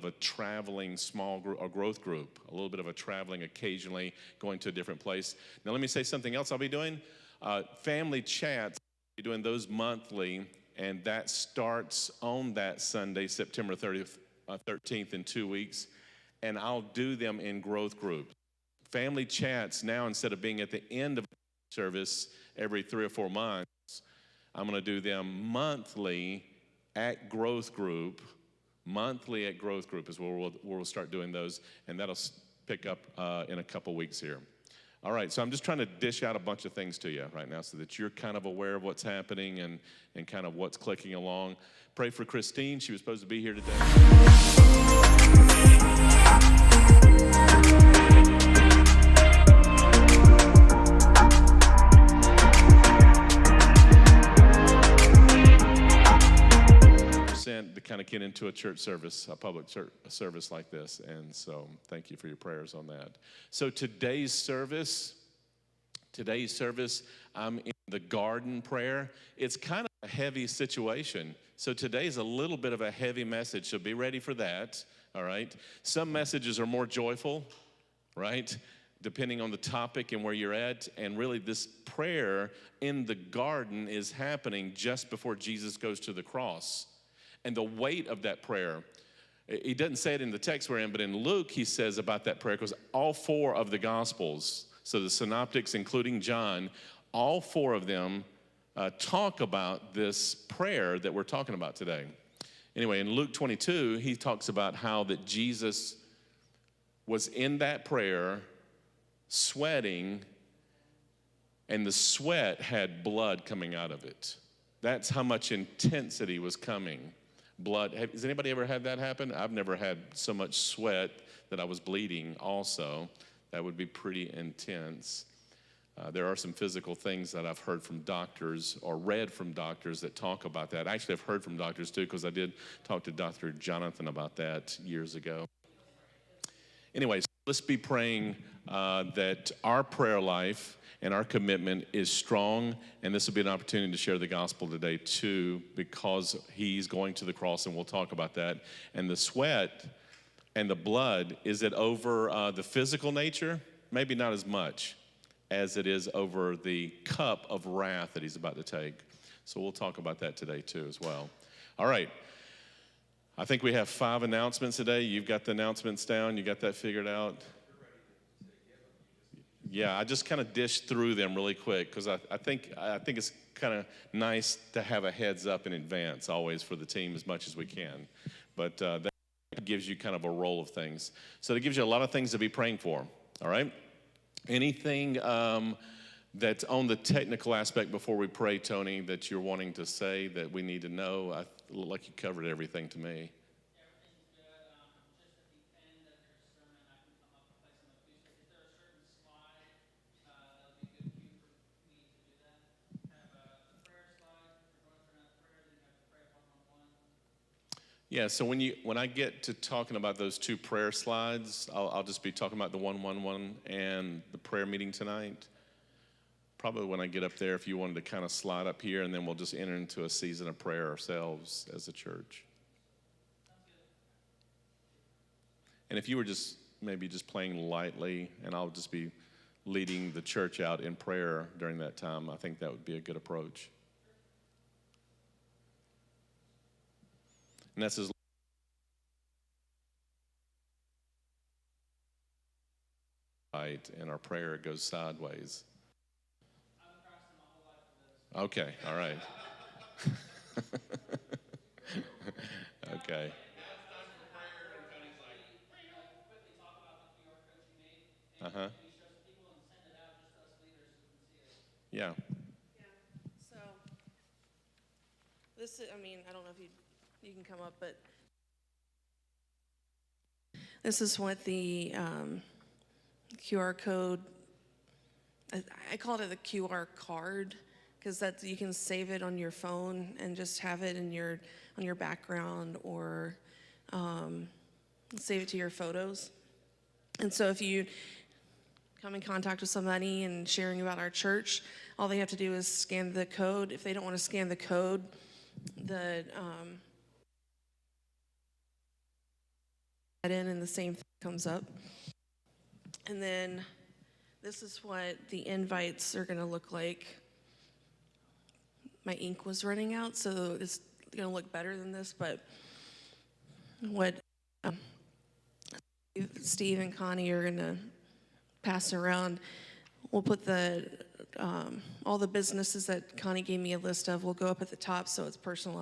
of a traveling small group or growth group, a little bit of a traveling occasionally, going to a different place. Now let me say something else I'll be doing. Family chats, I'll be doing those monthly, and that starts on that Sunday, September 13th in 2 weeks, and I'll do them in growth groups. Family chats now, instead of being at the end of service every 3 or 4 months, I'm going to do them monthly at growth group. Monthly at growth group is where we'll start doing those, and that'll pick up in a couple weeks here. All right, so I'm just trying to dish out a bunch of things to you right now so that you're kind of aware of what's happening and kind of what's clicking along. Pray for Christine. She was supposed to be here today. To kind of get into a church service, a public church service like this, and so thank you for your prayers on that. So today's service, I'm in the garden prayer. It's kind of a heavy situation, so today's a little bit of a heavy message, so be ready for that, all right? Some messages are more joyful, right, depending on the topic and where you're at, and really this prayer in the garden is happening just before Jesus goes to the cross. And the weight of that prayer, he doesn't say it in the text we're in, but in Luke he says about that prayer, because all 4 of the Gospels, so the synoptics including John, all 4 of them talk about this prayer that we're talking about today. Anyway, in Luke 22, he talks about how that Jesus was in that prayer sweating, and the sweat had blood coming out of it. That's how much intensity was coming. Blood. Has anybody ever had that happen? I've never had so much sweat that I was bleeding also. That would be pretty intense. There are some physical things that I've heard from doctors or read from doctors that talk about that. Actually, I've heard from doctors too, because I did talk to Dr. Jonathan about that years ago. Anyways, let's be praying that our prayer life and our commitment is strong, and this will be an opportunity to share the gospel today too, because he's going to the cross, and we'll talk about that. And the sweat and the blood, is it over the physical nature? Maybe not as much as it is over the cup of wrath that he's about to take. So we'll talk about that today too as well. All right. I think we have 5 announcements today. You've got the announcements down. You got that figured out? Yeah, I just kind of dished through them really quick, because I think it's kind of nice to have a heads up in advance always for the team as much as we can. But that gives you kind of a roll of things. So it gives you a lot of things to be praying for, all right? Anything that's on the technical aspect before we pray, Tony, that you're wanting to say that we need to know? I look like you covered everything to me. Yeah, so when I get to talking about those 2 prayer slides, I'll just be talking about the 111 and the prayer meeting tonight. Probably when I get up there, if you wanted to kind of slide up here, and then we'll just enter into a season of prayer ourselves as a church. And if you were just maybe just playing lightly, and I'll just be leading the church out in prayer during that time, I think that would be a good approach. And that's as right, and our prayer goes sideways. Okay, all right. Okay. Uh-huh. Yeah. So this is, I don't know if you can come up, but this is what the QR code, I called it the QR card, because that's, you can save it on your phone and just have it in on your background, or save it to your photos. And so if you come in contact with somebody and sharing about our church, all they have to do is scan the code. If they don't want to scan the code, that in and the same thing comes up. And then this is what the invites are gonna look like. My ink was running out, so it's gonna look better than this, but what Steve and Connie are gonna pass around, we'll put all the businesses that Connie gave me a list of, will go up at the top so it's personalized.